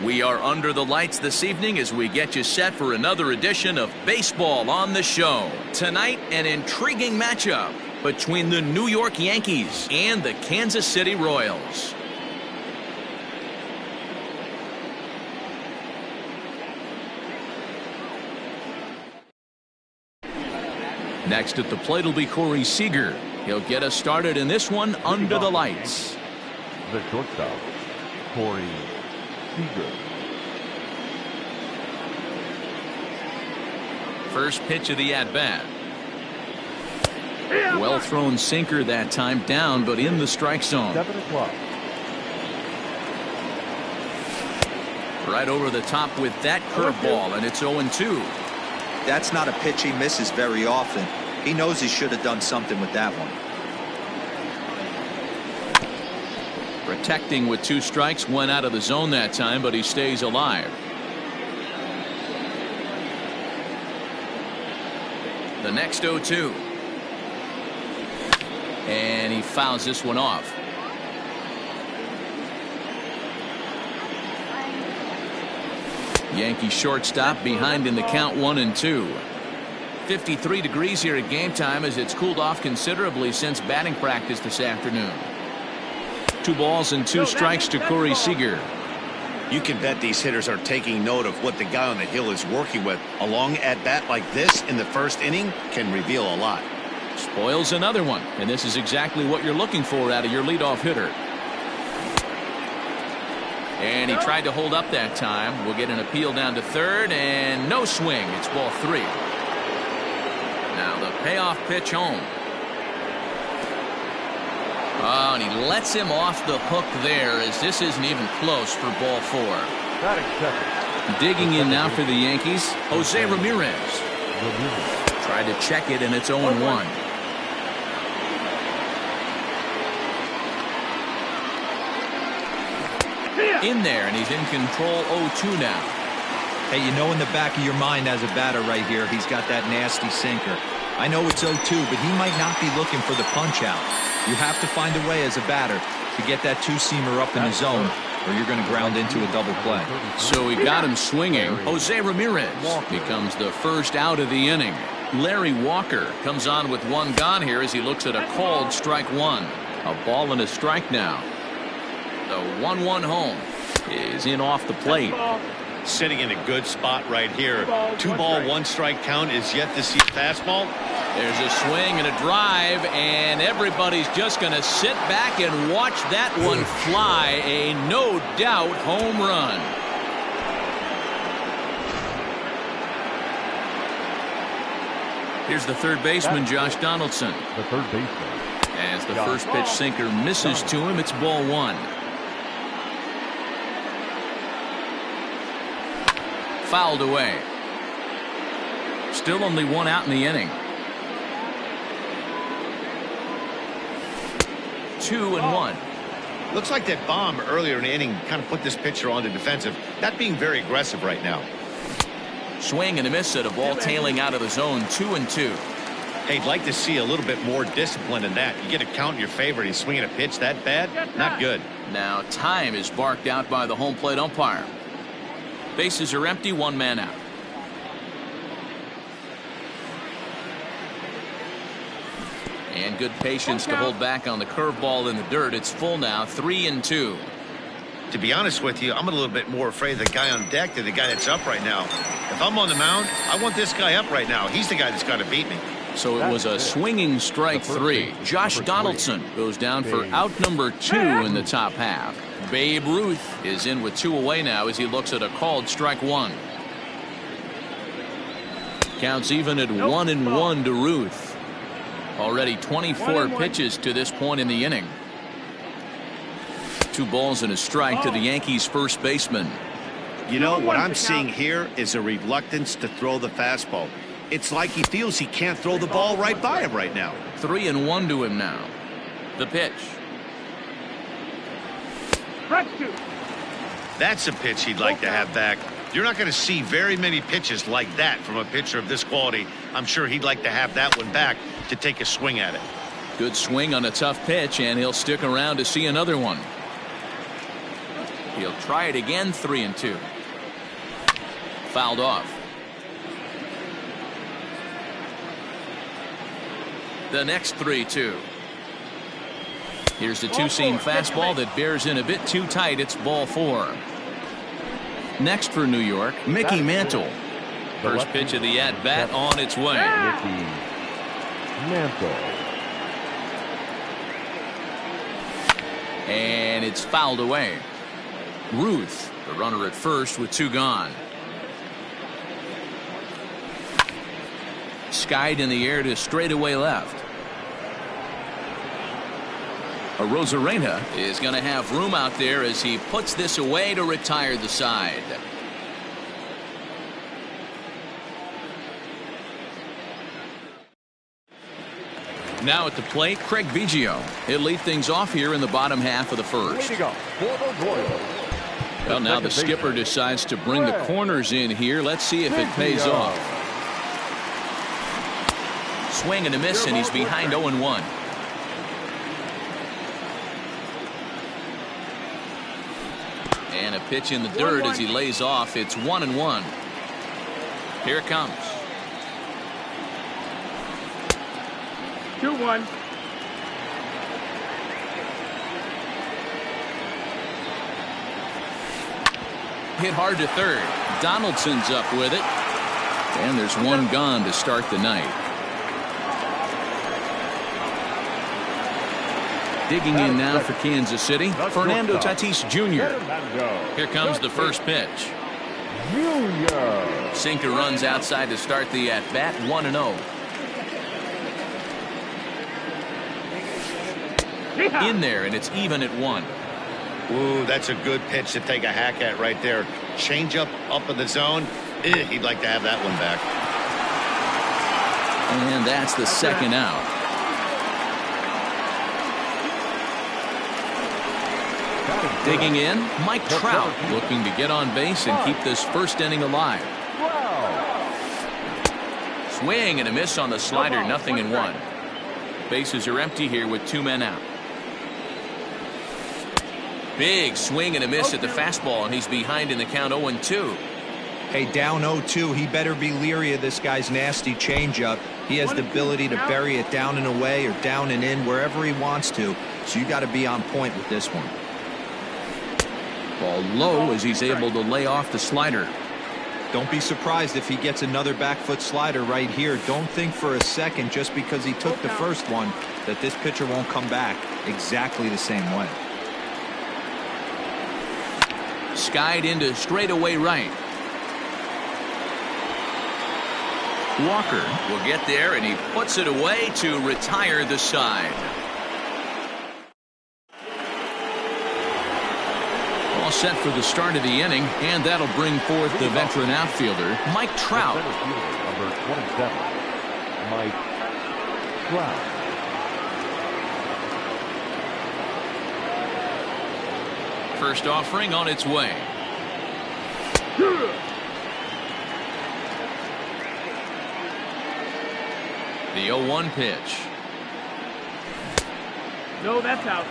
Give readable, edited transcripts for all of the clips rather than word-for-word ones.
We are under the lights this evening as we get you set for another edition of Baseball on the Show. Tonight, an intriguing matchup between the New York Yankees and the Kansas City Royals. Next at the plate will be Corey Seager. He'll get us started in this one under the lights. The shortstop, Corey Seager. First pitch of the at-bat. Well thrown sinker that time, down but in the strike zone. 7 o'clock. Right over the top with that curveball, and it's 0-2. That's not a pitch he misses very often. He knows he should have done something with that one. Protecting with 2 strikes, went out of the zone that time, but he stays alive. The next 0-2. And he fouls this one off. Yankee shortstop behind in the count, 1-2. 53 degrees here at game time as it's cooled off considerably since batting practice this afternoon. 2 balls and 2 strikes to Corey Seager. You can bet these hitters are taking note of what the guy on the hill is working with. A long at-bat like this in the first inning can reveal a lot. Spoils another one, and this is exactly what you're looking for out of your leadoff hitter. And he tried to hold up that time. We'll get an appeal down to third, and no swing. It's ball 3. Now the payoff pitch home. Oh, and he lets him off the hook there as this isn't even close for ball 4. Digging in now for the Yankees, Jose Ramirez. Tried to check it, and it's 0-1. In there, and he's in control. 0-2 now. Hey, you know in the back of your mind as a batter right here, he's got that nasty sinker. I know it's 0-2, but he might not be looking for the punch out. You have to find a way as a batter to get that 2-seamer up in the zone, or you're going to ground into a double play. So he got him swinging. Jose Ramirez becomes the first out of the inning. Larry Walker comes on with 1 gone here as he looks at a called strike 1. A ball and a strike now. The 1-1 home is in off the plate. Sitting in a good spot right here. 2 ball, 1 strike count is yet to see fastball. There's a swing and a drive, and everybody's just going to sit back and watch that one fly. A no doubt home run. Here's the third baseman, Josh Donaldson. The third baseman. As the first pitch sinker misses to him, it's ball 1. Fouled away. Still only 1 out in the inning. 2-1. Looks like that bomb earlier in the inning kind of put this pitcher on the defensive. Not being very aggressive right now. Swing and a miss at a ball tailing out of the zone. 2-2. Hey, I'd like to see a little bit more discipline in that. You get a count in your favor and he's swinging a pitch that bad. Not good. Now time is barked out by the home plate umpire. Bases are empty, 1 man out. And good patience to hold back on the curveball in the dirt. It's full now, 3-2. To be honest with you, I'm a little bit more afraid of the guy on deck than the guy that's up right now. If I'm on the mound, I want this guy up right now. He's the guy that's got to beat me. So it was a swinging strike 3. Josh Donaldson goes down for out number 2 in the top half. Babe Ruth is in with 2 away now as he looks at a called strike 1. Counts even at 1-1 to Ruth. Already 24 pitches to this point in the inning. 2 balls and a strike to the Yankees first baseman. You know what I'm seeing here is a reluctance to throw the fastball. It's like he feels he can't throw the ball right by him right now. 3-1 to him now. The pitch. That's a pitch he'd like to have back. You're not going to see very many pitches like that from a pitcher of this quality. I'm sure he'd like to have that one back to take a swing at it. Good swing on a tough pitch, and he'll stick around to see another one. He'll try it again, 3-2. Fouled off. The next 3-2. Here's the two-seam fastball that bears in a bit too tight. It's ball 4. Next for New York, Mickey Mantle. First pitch of the at-bat on its way. Mickey Mantle. And it's fouled away. Ruth, the runner at first with 2 gone. Skied in the air to straightaway left. Arozarena is going to have room out there as he puts this away to retire the side. Now at the plate, Craig Biggio. He'll lead things off here in the bottom half of the first. Way to go for the Royals. Well, now the skipper decides to bring the corners in here. Let's see if it pays off. Swing and a miss, and he's behind 0-1. And a pitch in the dirt as he lays off. It's 1-1. Here it comes. 2-1. Hit hard to third. Donaldson's up with it. And there's 1 gone to start the night. Digging in now for Kansas City, Fernando Tatis Jr. Here comes the first pitch. Junior. Sinker runs outside to start the at-bat, 1-0. In there, and it's even at 1. Ooh, that's a good pitch to take a hack at right there. Change up in the zone. He'd like to have that one back. And that's the second out. Digging in, Mike Trout looking to get on base and keep this first inning alive. Swing and a miss on the slider, 0-1. Bases are empty here with 2 men out. Big swing and a miss at the fastball, and he's behind in the count 0-2. Hey, down 0-2, he better be leery of this guy's nasty changeup. He has the ability to bury it down and away or down and in wherever he wants to, so you got to be on point with this one. Ball low as he's able to lay off the slider. Don't be surprised if he gets another back foot slider right here. Don't think for a second just because he took the first one that this pitcher won't come back exactly the same way. Skied into straightaway right. Walker will get there, and he puts it away to retire the side. All set for the start of the inning, and that'll bring forth the veteran outfielder, Mike Trout. Number 27, Mike Trout. First offering on its way. The 0-1 pitch. No, that's out.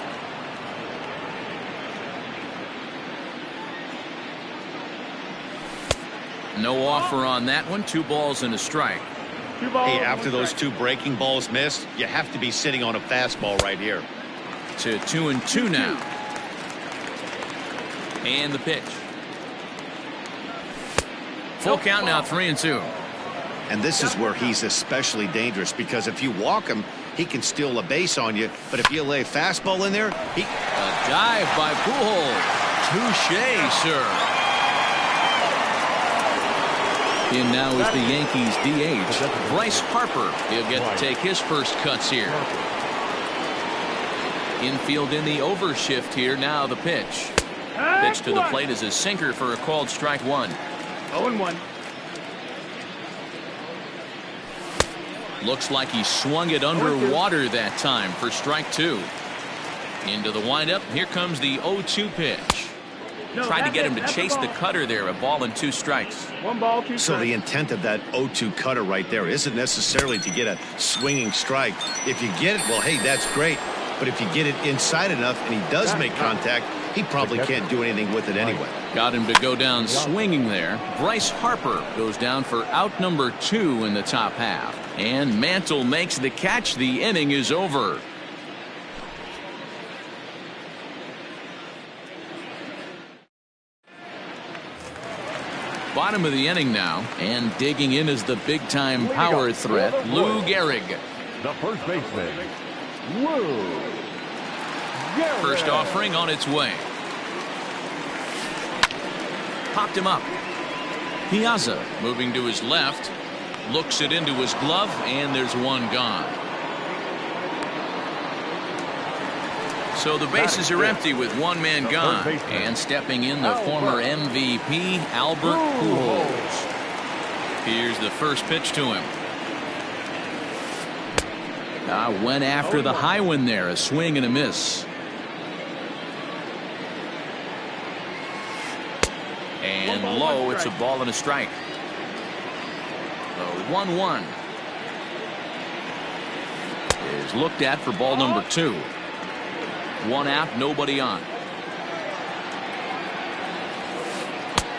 No offer on that one. 2 balls and a strike. 2 balls. Hey, after those 2 breaking balls missed, you have to be sitting on a fastball right here. To 2-2 now. And the pitch. Full count now, 3-2. And this is where he's especially dangerous, because if you walk him, he can steal a base on you. But if you lay a fastball in there, he... A dive by Pujols. Touché, sir. In now is the Yankees DH, Bryce Harper. He'll get to take his first cuts here. Infield in the overshift here. Now the pitch. Pitch to the plate is a sinker for a called strike 1. 0-1. Looks like he swung it underwater that time for strike 2. Into the windup. Here comes the 0-2 pitch. Tried to get him to chase the cutter there. A ball and 2 strikes. 1 ball, 2 strikes. So the intent of that 0-2 cutter right there isn't necessarily to get a swinging strike. If you get it, well, hey, that's great. but if you get it inside enough and he does make contact, he probably can't do anything with it anyway. Got him to go down swinging there. Bryce Harper goes down for out number 2 in the top half. And Mantle makes the catch. The inning is over. Bottom of the inning now, and digging in is the big-time power threat, Lou Gehrig. The first baseman, Lou Gehrig. First offering on its way. Popped him up. Piazza moving to his left, looks it into his glove, and there's one gone. So the bases are empty with one man gone, and stepping in the former MVP Albert Pujols. Here's the first pitch to him. Went after the high one there, a swing and a miss. And low, it's a ball and a strike. 1-1 is looked at for ball number 2. One out, nobody on.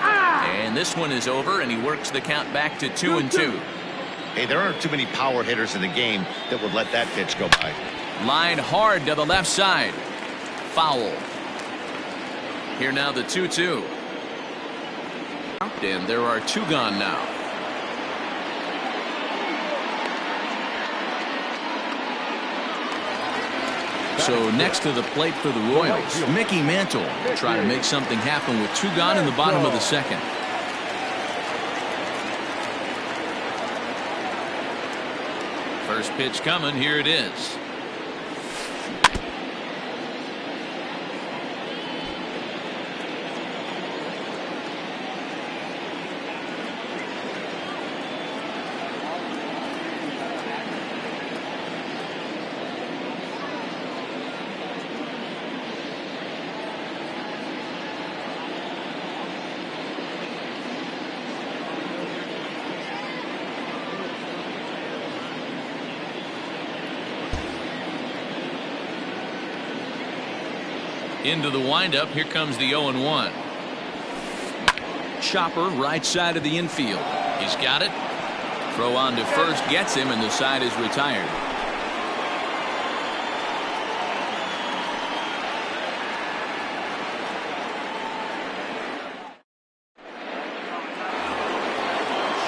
And this one is over, and he works the count back to 2-2. Hey, there aren't too many power hitters in the game that would let that pitch go by. Line hard to the left side. Foul. Here now the 2-2. And there are 2 gone now. So next to the plate for the Royals, Mickey Mantle trying to make something happen with 2 gone in the bottom of the second. First pitch coming. Here it is. Into the windup. Here comes the 0-1. Chopper right side of the infield. He's got it. Throw on to first gets him, and the side is retired.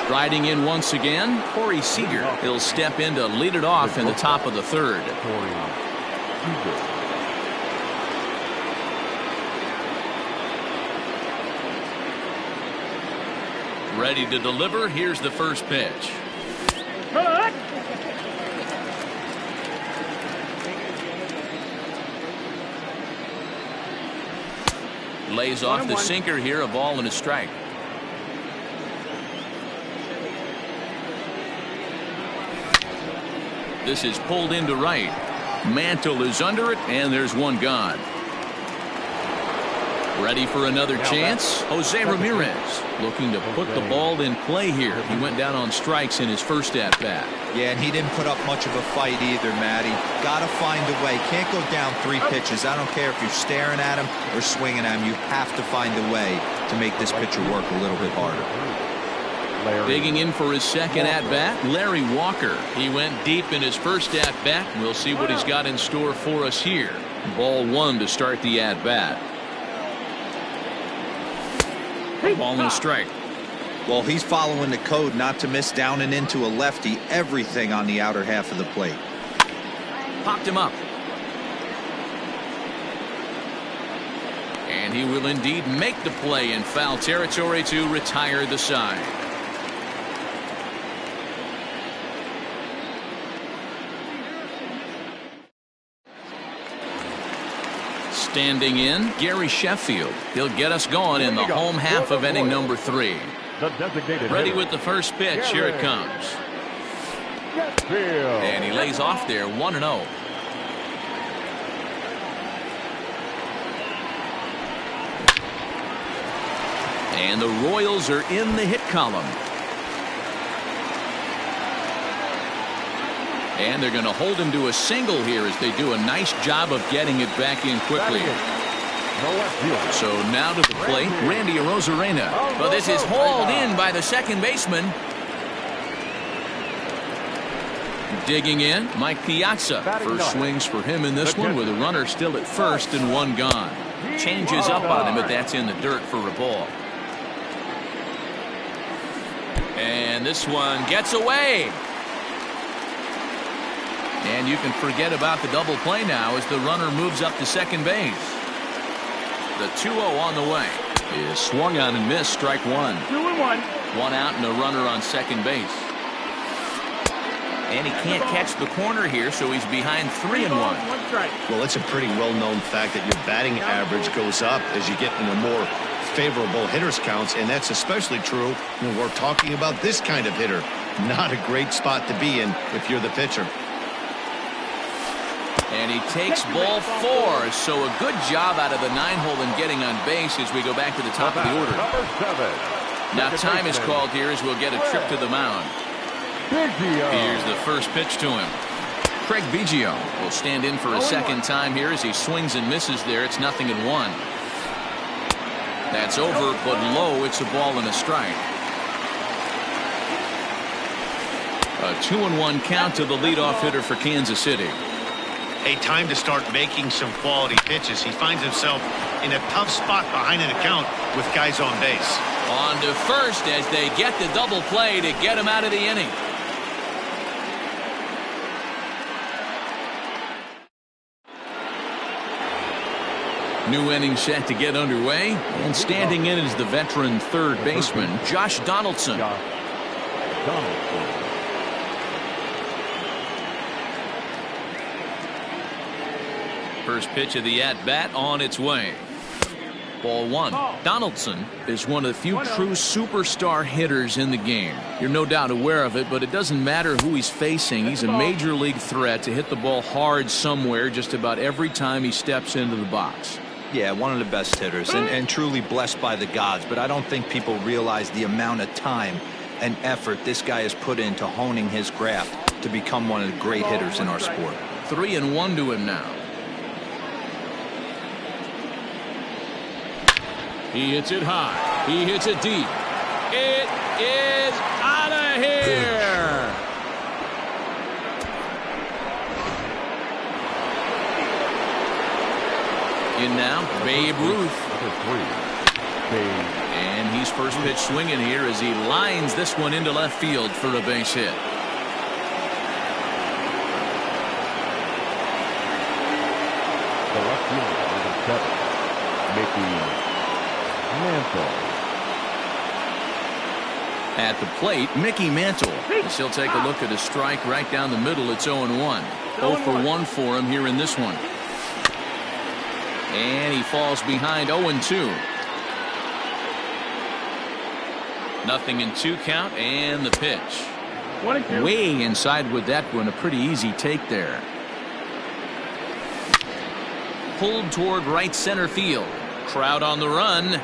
Striding in once again, Corey Seager. He'll step in to lead it off in the top of the 3rd. Corey Seager. Ready to deliver. Here's the first pitch. Lays off the sinker here, a ball and a strike. This is pulled into right. Mantle is under it, and there's one gone. Ready for another chance. Jose Ramirez looking to put the ball in play here. He went down on strikes in his first at bat. Yeah, and he didn't put up much of a fight either, Matty. Got to find a way. Can't go down 3 pitches. I don't care if you're staring at him or swinging at him. You have to find a way to make this pitcher work a little bit harder. Digging in for his second at bat, Larry Walker. He went deep in his first at bat. We'll see what he's got in store for us here. Ball 1 to start the at bat. Ball and a strike. Well, he's following the code not to miss down and into a lefty. Everything on the outer half of the plate. Popped him up. And he will indeed make the play in foul territory to retire the side. Standing in, Gary Sheffield. He'll get us going in the home half of inning number 3. Ready with the first pitch. Here it comes. And he lays off there, 1-0. And the Royals are in the hit column. And they're going to hold him to a single here as they do a nice job of getting it back in quickly. So now to the plate, Randy Arozarena. Well, this is hauled in by the second baseman. Digging in, Mike Piazza. First swings for him in this one with a runner still at first and one gone. Changes up on him, but that's in the dirt for a ball. And this one gets away. And you can forget about the double play now as the runner moves up to second base. The 2-0 on the way is swung on and missed. Strike one. 2-1. One out and a runner on second base. And he can't catch the corner here, so he's behind 3-1. Well, it's a pretty well-known fact that your batting average goes up as you get into more favorable hitters counts, and that's especially true when we're talking about this kind of hitter. Not a great spot to be in if you're the pitcher. And he takes ball 4, so a good job out of the 9-hole in getting on base as we go back to the top of the order. Now time is called here as we'll get a trip to the mound. Here's the first pitch to him. Craig Biggio will stand in for a second time here as he swings and misses there. It's 0-1. That's over, but low. It's a ball and a strike. A 2-1 count to the leadoff hitter for Kansas City. A time to start making some quality pitches. He finds himself in a tough spot behind an account with guys on base. On to first as they get the double play to get him out of the inning. New inning set to get underway, and standing in is the veteran third baseman, Josh Donaldson. First pitch of the at-bat on its way. Ball one. Donaldson is one of the few true superstar hitters in the game. You're no doubt aware of it, but it doesn't matter who he's facing. He's a major league threat to hit the ball hard somewhere just about every time he steps into the box. Yeah, one of the best hitters and truly blessed by the gods, but I don't think people realize the amount of time and effort this guy has put into honing his craft to become one of the great hitters in our sport. 3-1 to him now. He hits it high. He hits it deep. It is out of here. In now, Babe Ruth. And he's first pitch swinging here as he lines this one into left field for a base hit. The left fielder, number 7, Mickey Mantle. At the plate, Mickey Mantle. As he'll take a look at a strike right down the middle. It's 0-1. 0 for 1 for him here in this one. And he falls behind 0-2. 0-2 count and the pitch. 1-2. Way inside with that one. A pretty easy take there. Pulled toward right center field. Crowd on the run.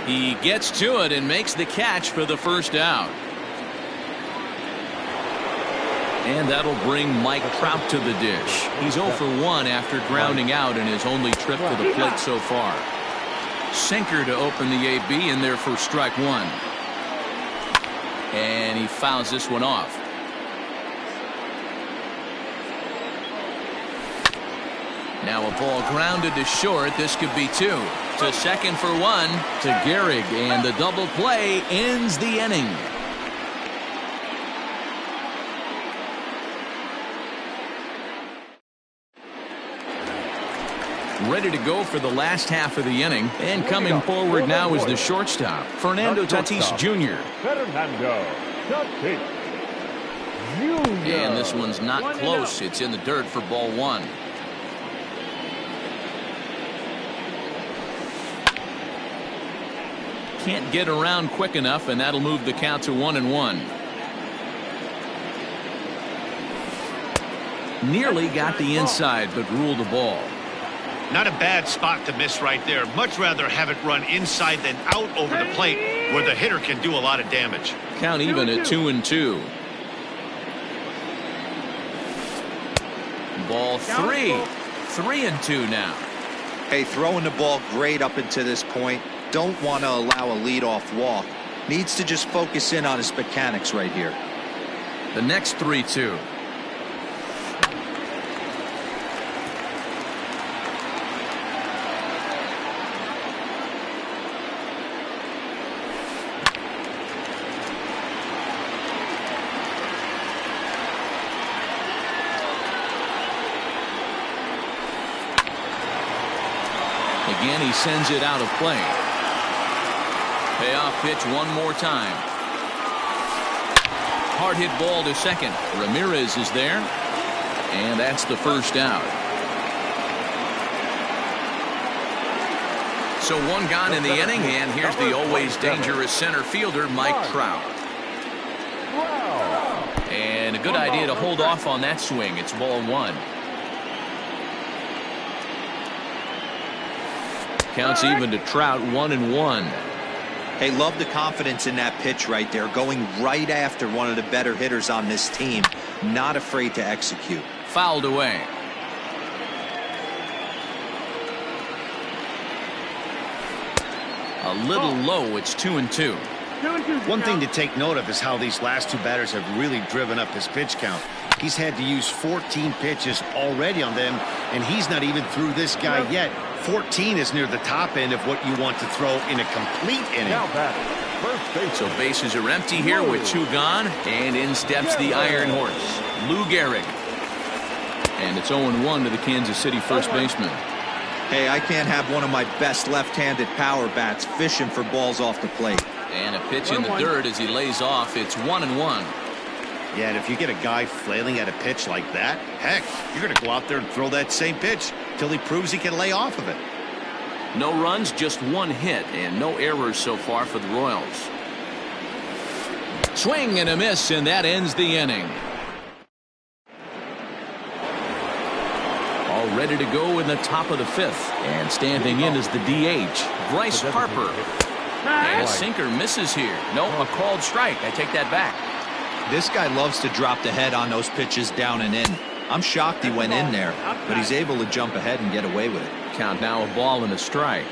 He gets to it and makes the catch for the first out. And that'll bring Mike Trout to the dish. He's 0 for 1 after grounding out in his only trip to the plate so far. Sinker to open the AB in there for strike one. And he fouls this one off. Now a ball grounded to short. This could be 2. To second for 1 to Gehrig, and the double play ends the inning. Ready to go for the last half of the inning, and coming forward now is the shortstop, Fernando Tatis Jr. Fernando Tatis Jr. And this one's not close. It's in the dirt for ball 1. Can't get around quick enough, and that'll move the count to 1-1. Nearly got the inside, but ruled the ball. Not a bad spot to miss right there. Much rather have it run inside than out over the plate where the hitter can do a lot of damage. Count even at 2-2. Ball 3. 3-2 now. Hey, throwing the ball great up until this point. Don't want to allow a leadoff walk. Needs to just focus in on his mechanics right here. The next 3-2. Again, he sends it out of play. Payoff pitch one more time. Hard hit ball to second. Ramirez is there. And that's the first out. So one gone in the inning, and here's the always dangerous center fielder, Mike Trout. And a good idea to hold off on that swing. It's ball 1. Counts even to Trout, 1-1. Hey, love the confidence in that pitch right there. Going right after one of the better hitters on this team. Not afraid to execute. Fouled away. A little low. It's 2-2. One thing to take note of is how these last two batters have really driven up his pitch count. He's had to use 14 pitches already on them, and he's not even through this guy yet. 14 is near the top end of what you want to throw in a complete inning. So bases are empty here with 2 gone, and in steps the Iron Horse, Lou Gehrig. And it's 0-1 to the Kansas City first baseman. Hey, I can't have one of my best left-handed power bats fishing for balls off the plate. And a pitch in the dirt as he lays off. It's 1-1. Yeah, and if you get a guy flailing at a pitch like that, heck, you're going to go out there and throw that same pitch till he proves he can lay off of it. No runs, just 1 hit, and no errors so far for the Royals. Swing and a miss, and that ends the inning. All ready to go in the top of the 5th, and standing in is the DH, Bryce Harper. And a sinker misses here. No, a called strike. I take that back. This guy loves to drop the head on those pitches down and in. I'm shocked he went in there, but he's able to jump ahead and get away with it. Count now a ball and a strike.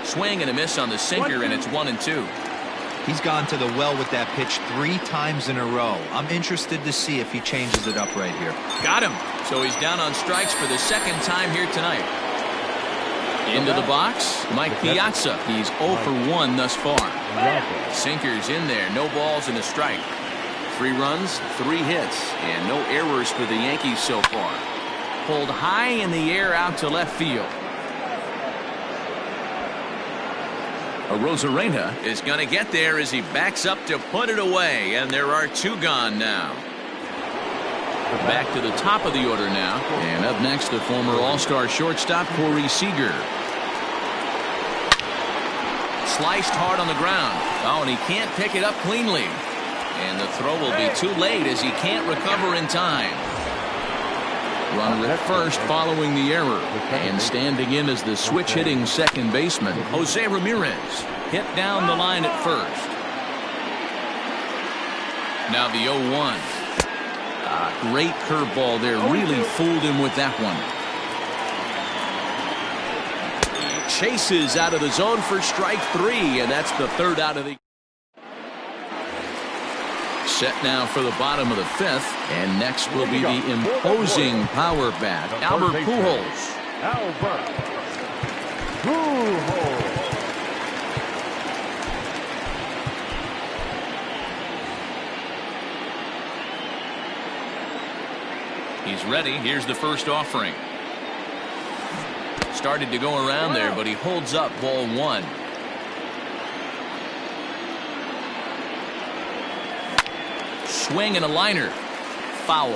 Swing and a miss on the sinker, and it's 1-2. He's gone to the well with that pitch 3 times in a row. I'm interested to see if he changes it up right here. Got him. So he's down on strikes for the second time here tonight. Into the box, Mike Piazza. He's 0 for 1 thus far. Sinkers in there, no balls and a strike. 3 runs, 3 hits, and no errors for the Yankees so far. Pulled high in the air out to left field. Arozarena is going to get there as he backs up to put it away, and there are 2 gone now. Back to the top of the order now, and up next the former All-Star shortstop Corey Seager. Sliced hard on the ground. Oh, and he can't pick it up cleanly. And the throw will be too late as he can't recover in time. Runner at first following the error. And standing in as the switch-hitting second baseman, Jose Ramirez. Hit down the line at first. Now the 0-1. Great curveball there. Really fooled him with that one. Chases out of the zone for strike 3, and that's the 3rd out of the. Set now for the bottom of the 5th, and next will be the imposing power bat, Albert Pujols. Albert Pujols. He's ready. Here's the first offering. Started to go around there, but he holds up ball 1. Swing and a liner. Foul.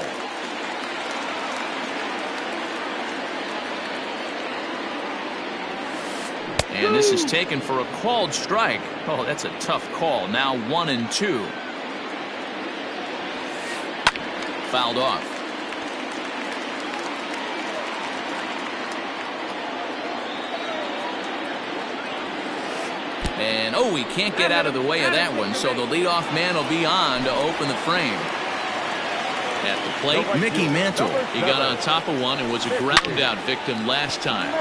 And this is taken for a called strike. Oh, that's a tough call. Now 1-2. Fouled off. And, oh, he can't get out of the way of that one, so the leadoff man will be on to open the frame. At the plate, Mickey Mantle. He got on top of one and was a ground out victim last time.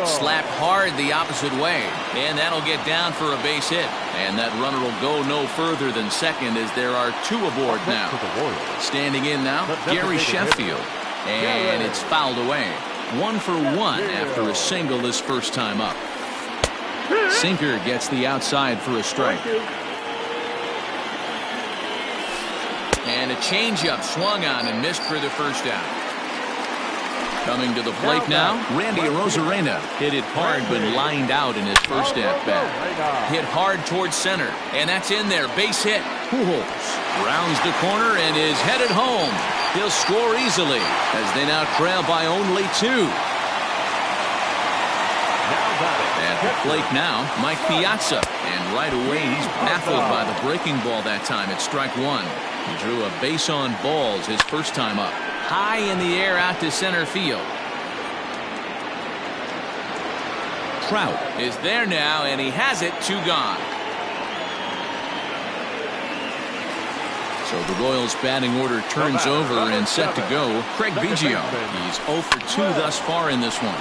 Slapped hard the opposite way, and that'll get down for a base hit. And that runner will go no further than second as there are two aboard now. Standing in now, Gary Sheffield. And it's fouled away. 1 for 1 after a single his first time up. Sinker gets the outside for a strike. And a changeup swung on and missed for the first out. Coming to the plate now, Randy Arozarena. Hit it hard but lined out in his first at-bat. Hit hard towards center, and that's in there. Base hit. Pujols rounds the corner and is headed home. He'll score easily as they now trail by only 2. At the plate now, Mike Piazza. And right away, he's baffled by the breaking ball that time at strike 1. He drew a base on balls his first time up. High in the air out to center field. Trout is there now, and he has it. 2 gone. So the Royals batting order turns over and set to go. Craig Biggio. He's 0 for 2 thus far in this one.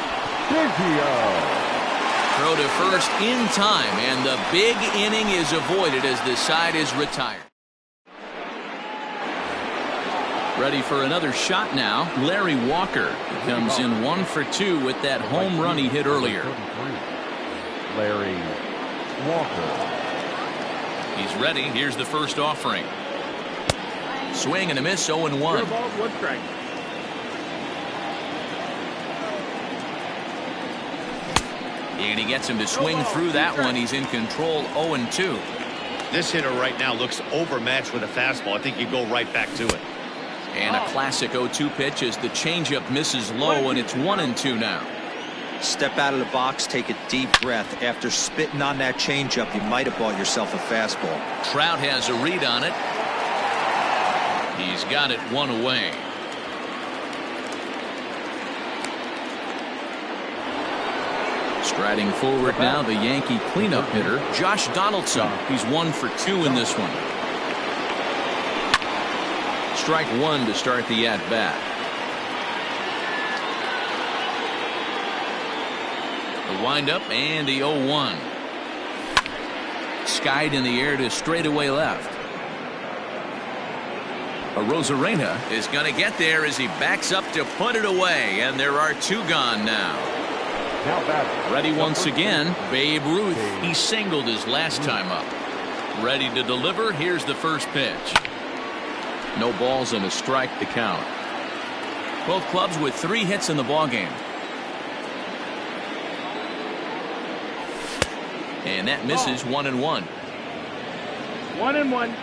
Throw to first in time, and the big inning is avoided as the side is retired. Ready for another shot now. Larry Walker comes in 1 for 2 with that home run he hit earlier. Larry Walker. He's ready. Here's the first offering. Swing and a miss. 0-1. 2 balls, 1 strike. And he gets him to swing through that one. He's in control. 0-2. This hitter right now looks overmatched with a fastball. I think you go right back to it. And a classic 0-2 pitch as the changeup misses low, and it's 1-2 now. Step out of the box, take a deep breath. After spitting on that changeup, you might have bought yourself a fastball. Trout has a read on it. He's got it 1 away. Striding forward now, the Yankee cleanup hitter, Josh Donaldson. He's 1 for 2 in this one. Strike 1 to start the at-bat. The windup and the 0-1. Skied in the air to straightaway left. Arozarena is going to get there as he backs up to put it away, and there are 2 gone now. Ready once again, Babe Ruth. He singled his last time up. Ready to deliver. Here's the first pitch. No balls and a strike to count. Both clubs with 3 hits in the ballgame. And that misses. 1-1. 1-1.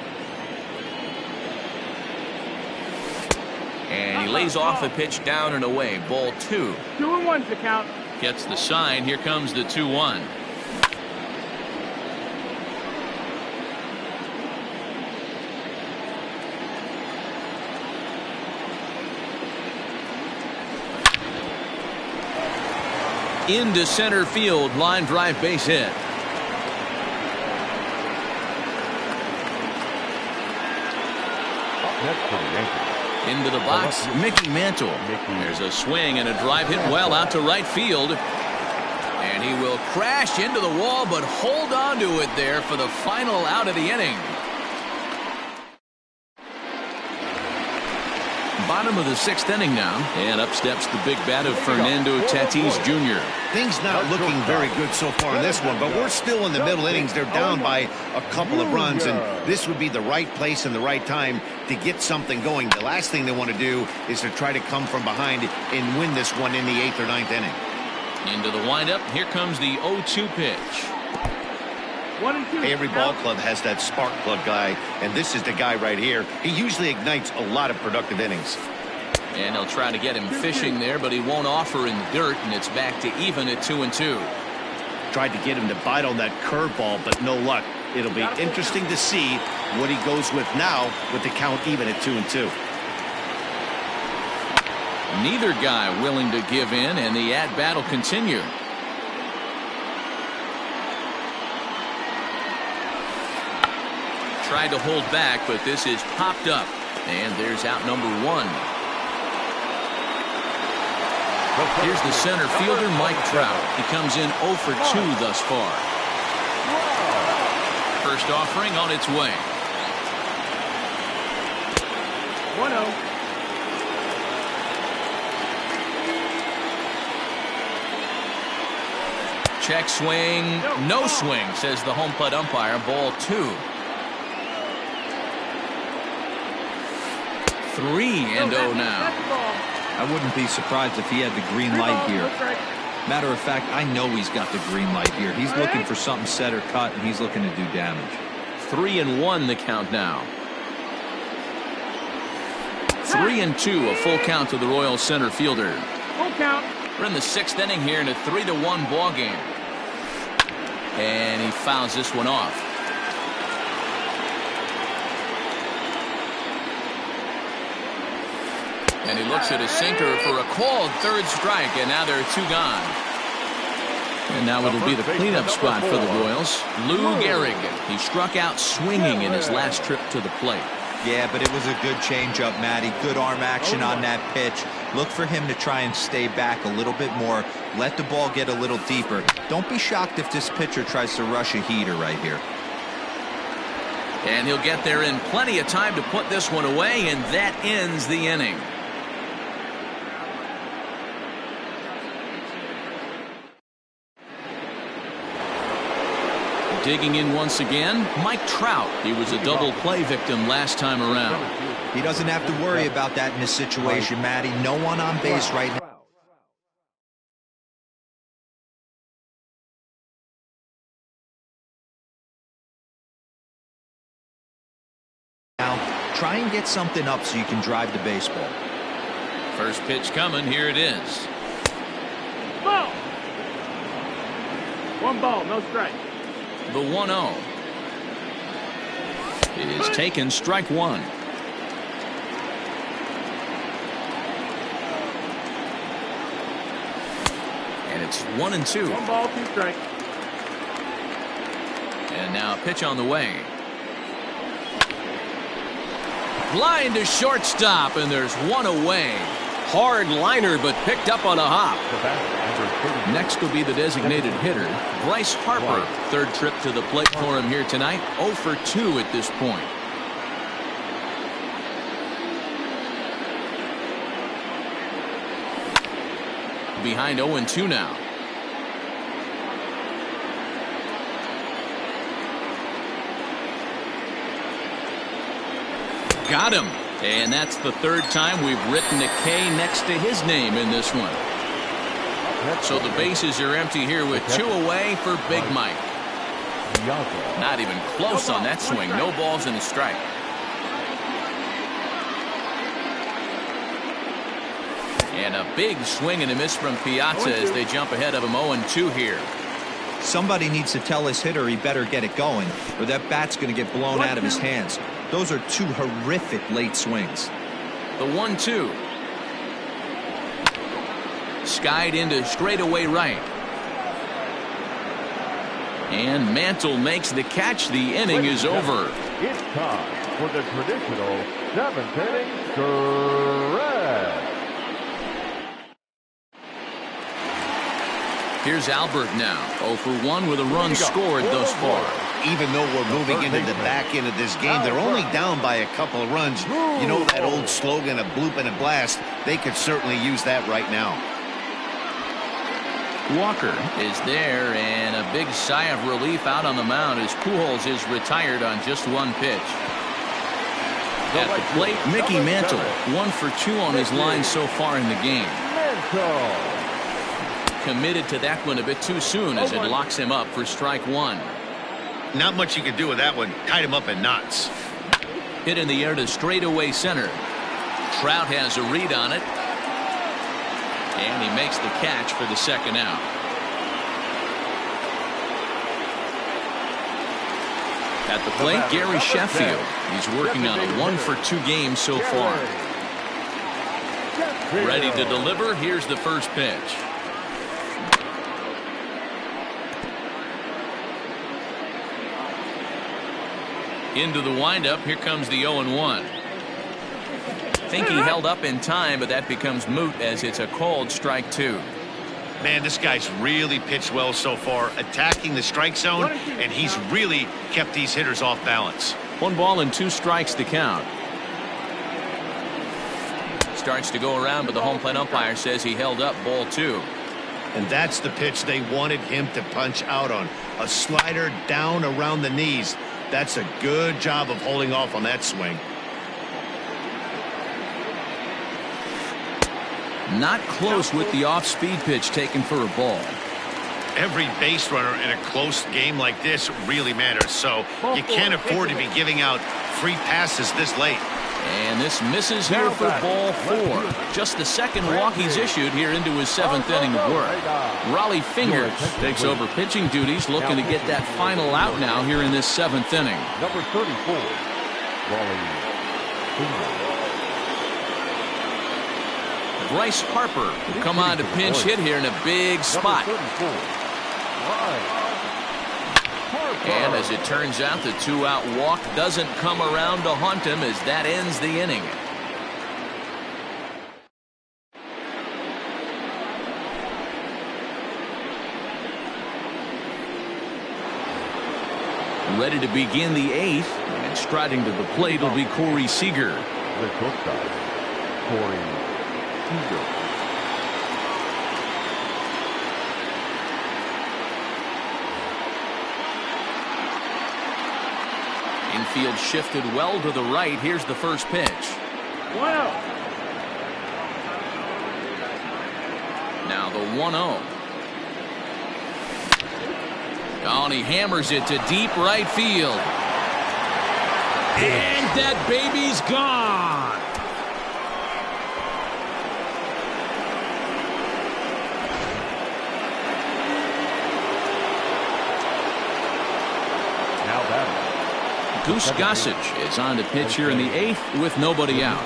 And he lays off a pitch down and away. Ball 2. 2-1's the count. Gets the sign. Here comes the 2-1. Into center field. Line drive base hit. Into the box, Mickey Mantle. There's a swing and a drive hit well out to right field. And he will crash into the wall, but hold on to it there for the final out of the inning. Bottom of the 6th inning now, and up steps the big bat of Fernando Tatis Jr. Things not looking very good so far in this one, but we're still in the middle innings. They're down by a couple of runs, and this would be the right place and the right time to get something going. The last thing they want to do is to try to come from behind and win this one in the 8th or 9th inning. Into the windup. Here comes the 0-2 pitch. 1-2. Every ball club has that spark plug guy, and this is the guy right here. He usually ignites a lot of productive innings. And they'll try to get him fishing there, but he won't offer in the dirt, and it's back to even at 2-2. Tried to get him to bite on that curveball, but no luck. It'll be interesting to see what he goes with now with the count even at 2-2. Neither guy willing to give in, and the at-bat will continue. Tried to hold back, but this is popped up. And there's out number 1. Here's the center fielder, Mike Trout. He comes in 0 for 2 thus far. First offering on its way. 1-0. Check swing. No swing, says the home plate umpire. Ball 2. 3-0 now. I wouldn't be surprised if he had the green light here. Matter of fact, I know he's got the green light here. He's looking for something set or cut, and he's looking to do damage. 3-1 the count now. 3-2, a full count to the Royals center fielder. Full count. We're in the 6th inning here in a 3-1 ball game. And he fouls this one off. And he looks at a sinker for a called 3rd strike, and now there are 2 gone. And now it'll be the cleanup spot for the Royals. Lou Gehrig. He struck out swinging in his last trip to the plate. Yeah, but it was a good changeup, Matty. Good arm action on that pitch. Look for him to try and stay back a little bit more. Let the ball get a little deeper. Don't be shocked if this pitcher tries to rush a heater right here. And he'll get there in plenty of time to put this one away, and that ends the inning. Digging in once again, Mike Trout. He was a double play victim last time around. He doesn't have to worry about that in this situation, Matty. No one on base right now. Try and get something up so you can drive the baseball. First pitch coming. Here it is. Ball. 1 ball, no strike. The 1-0 is taken, strike 1. And it's 1-2. 1 ball, 2 strike. And now a pitch on the way. Line to shortstop, and there's 1 away. Hard liner, but picked up on a hop. Next will be the designated hitter, Bryce Harper. 3rd trip to the plate for him here tonight. 0 for 2 at this point. Behind 0-2 now. Got him. And that's the 3rd time we've written a K next to his name in this one. So the bases are empty here with 2 away for Big Mike. Not even close on that swing. No balls and a strike. And a big swing and a miss from Piazza as they jump ahead of him 0-2 here. Somebody needs to tell his hitter he better get it going, or that bat's going to get blown out of his hands. Those are 2 horrific late swings. The 1-2. Skied into straightaway right. And Mantle makes the catch. The inning is over. It's time for the traditional 7th inning stretch. Here's Albert now. 0 for 1 with a run scored thus far. Even though we're moving into the back end of this game, they're only down by a couple of runs. You know that old slogan of bloop and a blast? They could certainly use that right now. Walker is there, and a big sigh of relief out on the mound as Pujols is retired on just 1 pitch. At the plate, Mickey Mantle. 1 for 2 on his line so far in the game. Committed to that one a bit too soon as it locks him up for strike 1. Not much you can do with that one. Tied him up in knots. Hit in the air to straightaway center. Trout has a read on it. And he makes the catch for the 2nd out. At the plate, Gary Sheffield. He's working on a 1 for 2 game so far. Ready to deliver. Here's the first pitch. Into the windup. Here comes the 0-1. Think he held up in time, but that becomes moot as it's a called strike 2. Man, this guy's really pitched well so far, attacking the strike zone, and he's really kept these hitters off balance. 1 ball and 2 strikes to count. Starts to go around, but the home plate umpire says he held up ball 2. And that's the pitch they wanted him to punch out on. A slider down around the knees. That's a good job of holding off on that swing. Not close with the off-speed pitch taken for a ball. Every base runner in a close game like this really matters, so you can't afford to be giving out free passes this late. And this misses here for ball 4. Just the second walk he's issued here into his 7th inning of work. Rollie Fingers takes over pitching duties, looking to get that final out now here in this 7th inning. Number 34, Rollie Fingers. Bryce Harper will come on to pinch hit here in a big spot. And as it turns out, the 2-out walk doesn't come around to haunt him as that ends the inning. Ready to begin the 8th, and striding to the plate will be Corey Seager. The shortstop, Corey Seager. Infield shifted well to the right. Here's the first pitch. 1-0. Now the 1-0. Oh, and he hammers it to deep right field. And that baby's gone. Now batting. Goose Gossage is on to pitch here in the 8th with nobody out.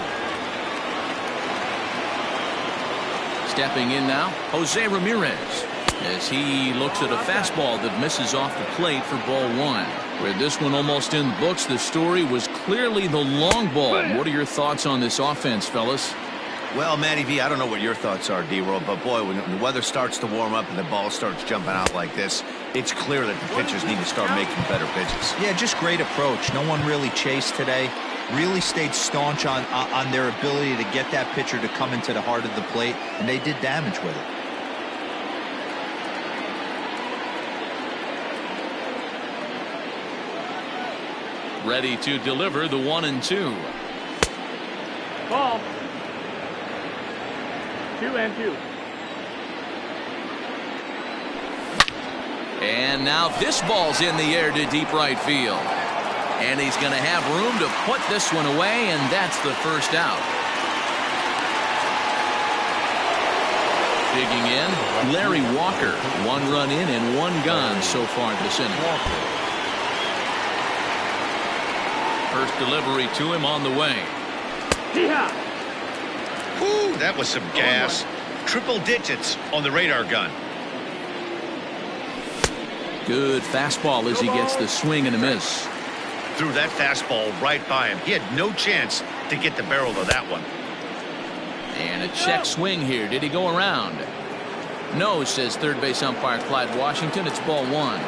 Stepping in now, Jose Ramirez, as he looks at a fastball that misses off the plate for ball 1. With this one almost in the books, the story was clearly the long ball. What are your thoughts on this offense, fellas? Well, Matty V, I don't know what your thoughts are, D-Roll, but boy, when the weather starts to warm up and the ball starts jumping out like this, it's clear that the pitchers need to start making better pitches. Yeah, just great approach. No one really chased today. Really stayed staunch on their ability to get that pitcher to come into the heart of the plate, and they did damage with it. Ready to deliver the 1-2. Ball. 2-2. And now this ball's in the air to deep right field. And he's going to have room to put this one away, and that's the first out. Digging in, Larry Walker. 1 run in and 1 gone so far this inning. First delivery to him on the way. Whew, that was some gas. Triple digits on the radar gun. Good fastball as he gets the swing and a miss. Threw that fastball right by him. He had no chance to get the barrel of that one. And a check swing here. Did he go around? No, says third base umpire Clyde Washington. It's ball 1.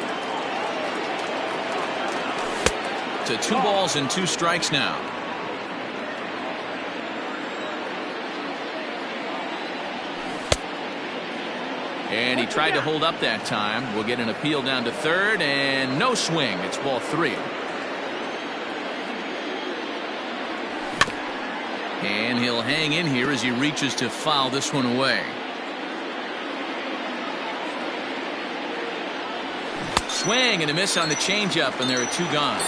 To 2 balls and 2 strikes now. And he tried to hold up that time. We'll get an appeal down to third, and no swing. It's ball 3. And he'll hang in here as he reaches to foul this one away. Swing and a miss on the changeup, and there are 2 gone.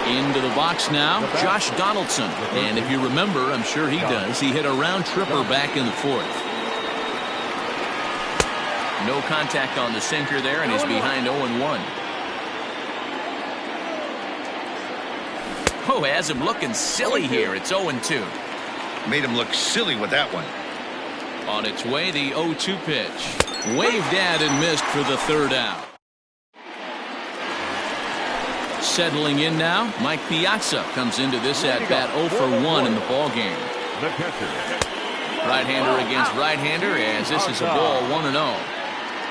Into the box now, Josh Donaldson. And if you remember, I'm sure he does, he hit a round tripper back in the 4th. No contact on the sinker there, and he's behind 0-1. Oh, has him looking silly here. It's 0-2. Made him look silly with that one. On its way, the 0-2 pitch. Waved at and missed for the 3rd out. Settling in now, Mike Piazza comes into this at-bat 0 for 1 in the ballgame. The catcher. Right-hander against right-hander as this is a ball 1-0.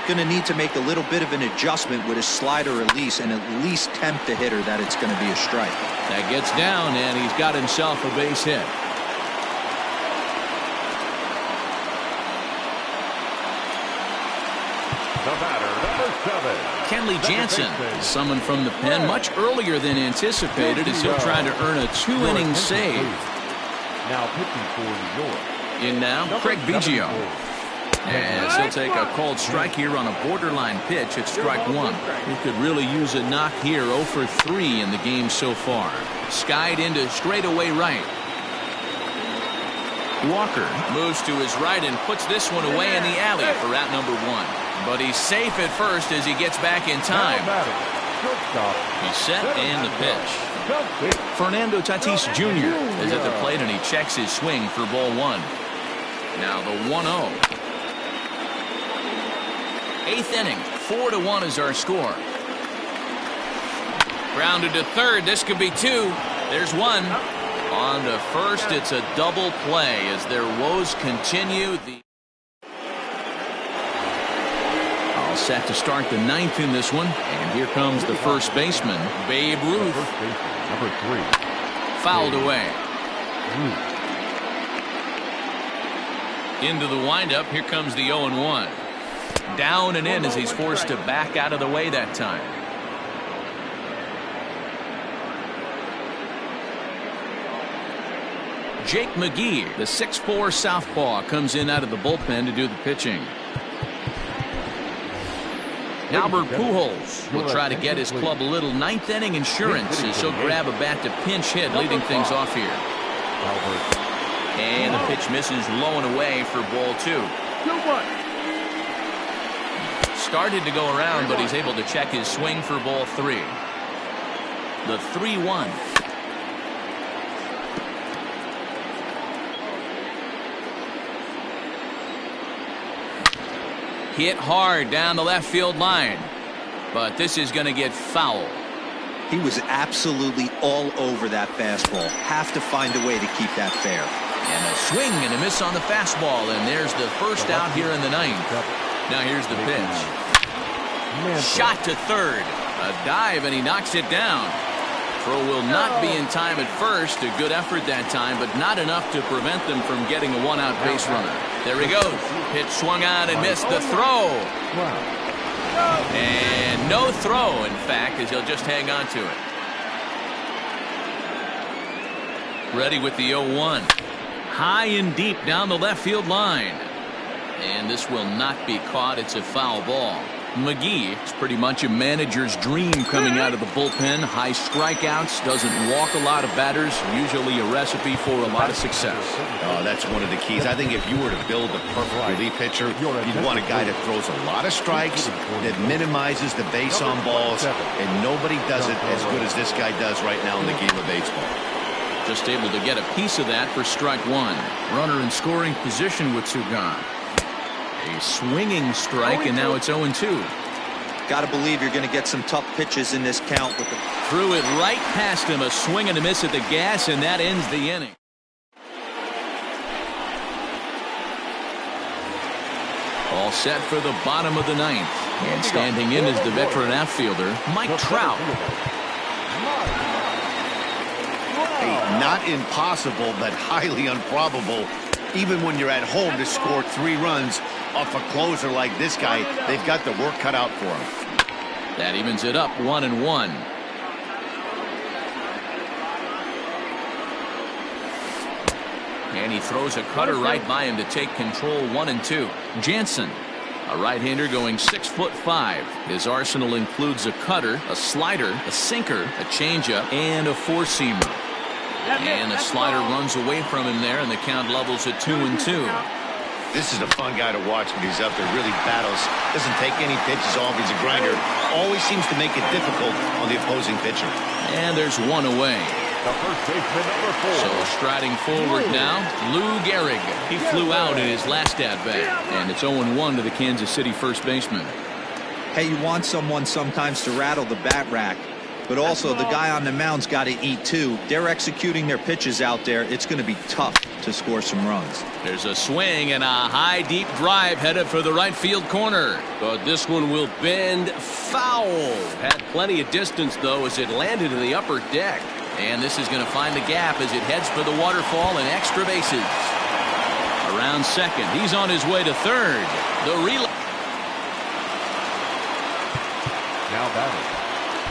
Going to need to make a little bit of an adjustment with his slider release and at least tempt the hitter that it's going to be a strike. That gets down, and he's got himself a base hit. The batter, number 7. Kenley Jansen summoned from the pen much earlier than anticipated as he'll try to earn a 2-inning save. Now pitching for New York. In now, Craig Biggio. As he'll take a called strike here on a borderline pitch at strike 1. He could really use a knock here. 0 for 3 in the game so far. Skied into straightaway right. Walker moves to his right and puts this one away in the alley for out number 1. But he's safe at first as he gets back in time. He's set and the pitch. Fernando Tatis Jr. is at the plate and he checks his swing for ball 1. Now the 1-0. 8th inning, 4-1 is our score. Grounded to third. This could be 2. There's 1. On to first. It's a double play as their woes continue. All set to start the 9th in this one. And here comes the first baseman, Babe Ruth. Number 3. Fouled away. Into the windup. Here comes the 0-1. Down and in as he's forced to back out of the way that time. Jake McGee, the 6'4" southpaw, comes in out of the bullpen to do the pitching. Albert Pujols will try to get his club a little 9th inning insurance as he'll grab a bat to pinch hit, leading things off here. And the pitch misses low and away for ball 2. 2-1. Started to go around, but he's able to check his swing for ball 3. The 3-1. Hit hard down the left field line, but this is going to get foul. He was absolutely all over that fastball. Have to find a way to keep that fair. And a swing and a miss on the fastball, and there's the first out here in the 9th. Now here's the pitch. Shot to third. A dive, and he knocks it down. Throw will not be in time at first. A good effort that time, but not enough to prevent them from getting a one-out base runner. There he goes. Pitch swung on and missed the throw. And no throw, in fact, as he'll just hang on to it. Ready with the 0-1. High and deep down the left field line. And this will not be caught. It's a foul ball. McGee, it's pretty much a manager's dream coming out of the bullpen. High strikeouts, doesn't walk a lot of batters, usually a recipe for a lot of success. Oh, that's one of the keys. I think if you were to build a perfect relief pitcher, you'd want a guy that throws a lot of strikes, that minimizes the base on balls, and nobody does it as good as this guy does right now in the game of baseball. Just able to get a piece of that for strike 1. Runner in scoring position with two gone. A swinging strike, and now it's 0-2. Got to believe you're going to get some tough pitches in this count. Threw it right past him, a swing and a miss at the gas, and that ends the inning. All set for the bottom of the 9th. And standing in is the veteran outfielder, Mike Trout. Not impossible, but highly improbable. Even when you're at home to score 3 runs off a closer like this guy, they've got the work cut out for him. That evens it up 1-1. And he throws a cutter right by him to take control. 1-2. Jansen, a right-hander going 6'5". His arsenal includes a cutter, a slider, a sinker, a changeup, and a four-seamer. And the slider runs away from him there, and the count levels at 2-2. This is a fun guy to watch when he's up there. Really battles. Doesn't take any pitches off. He's a grinder. Always seems to make it difficult on the opposing pitcher. And there's one away. The first baseman, number 4. So striding forward now, Lou Gehrig. He flew out in his last at-bat, and it's 0-1 to the Kansas City first baseman. Hey, you want someone sometimes to rattle the bat rack. but also the guy on the mound's got to eat too. They're executing their pitches out there. It's going to be tough to score some runs. There's a swing and a high deep drive headed for the right field corner. But this one will bend foul. Had plenty of distance though as it landed in the upper deck. And this is going to find the gap as it heads for the waterfall and extra bases. Around second, he's on his way to third. The relay. Now batting,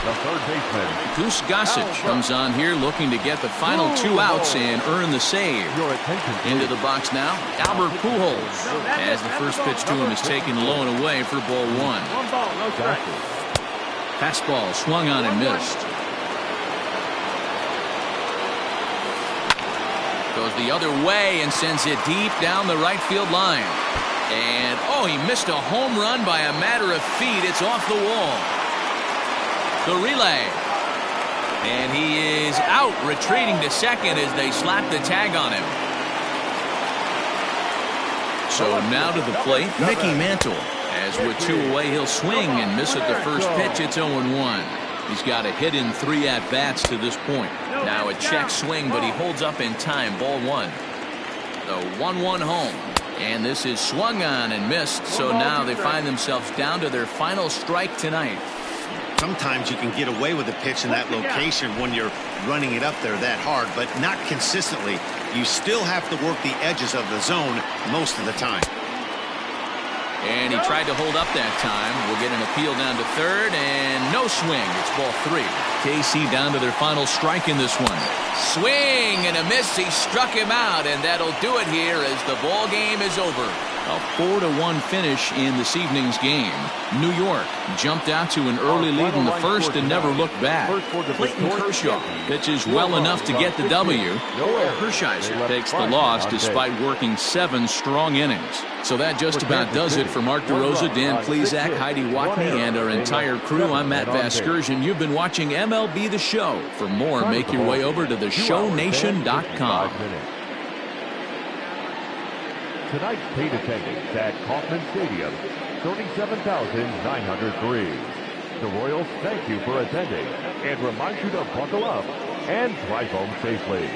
the third baseman. Goose Gossage comes on here looking to get the final 2 outs and earn the save. Your attention, Into the box now, Albert Pujols, as the first pitch to him is taken low and away for ball 1. 1 ball, no strike. Fastball swung on and missed. Goes the other way and sends it deep down the right field line. And, oh, he missed a home run by a matter of feet. It's off the wall. The relay. And he is out, retreating to second as they slap the tag on him. So now to the plate, Mickey Mantle. As with 2 away, he'll swing and miss at the first pitch. It's 0-1. He's got a hit in 3 at-bats to this point. Now a check swing, but he holds up in time. Ball 1. The 1-1 home. And this is swung on and missed. So now they find themselves down to their final strike tonight. Sometimes you can get away with a pitch in that location when you're running it up there that hard, but not consistently. You still have to work the edges of the zone most of the time. And he tried to hold up that time. We'll get an appeal down to third, and no swing. It's ball 3. KC down to their final strike in this one. Swing and a miss. He struck him out, and that'll do it here as the ball game is over. A 4-1 finish in this evening's game. New York jumped out to an early lead in the first and never looked back. Clayton Kershaw pitches well enough to get the W. Hershiser takes the loss despite working 7 strong innings. So that just about does it for Mark DeRosa, Dan Plesac, Heidi Watney, and our entire crew. I'm Matt Vasgersian. You've been watching MLB The Show. For more, make your way over to theshownation.com. Tonight's paid attendance at Kauffman Stadium, 37,903. The Royals thank you for attending and remind you to buckle up and drive home safely.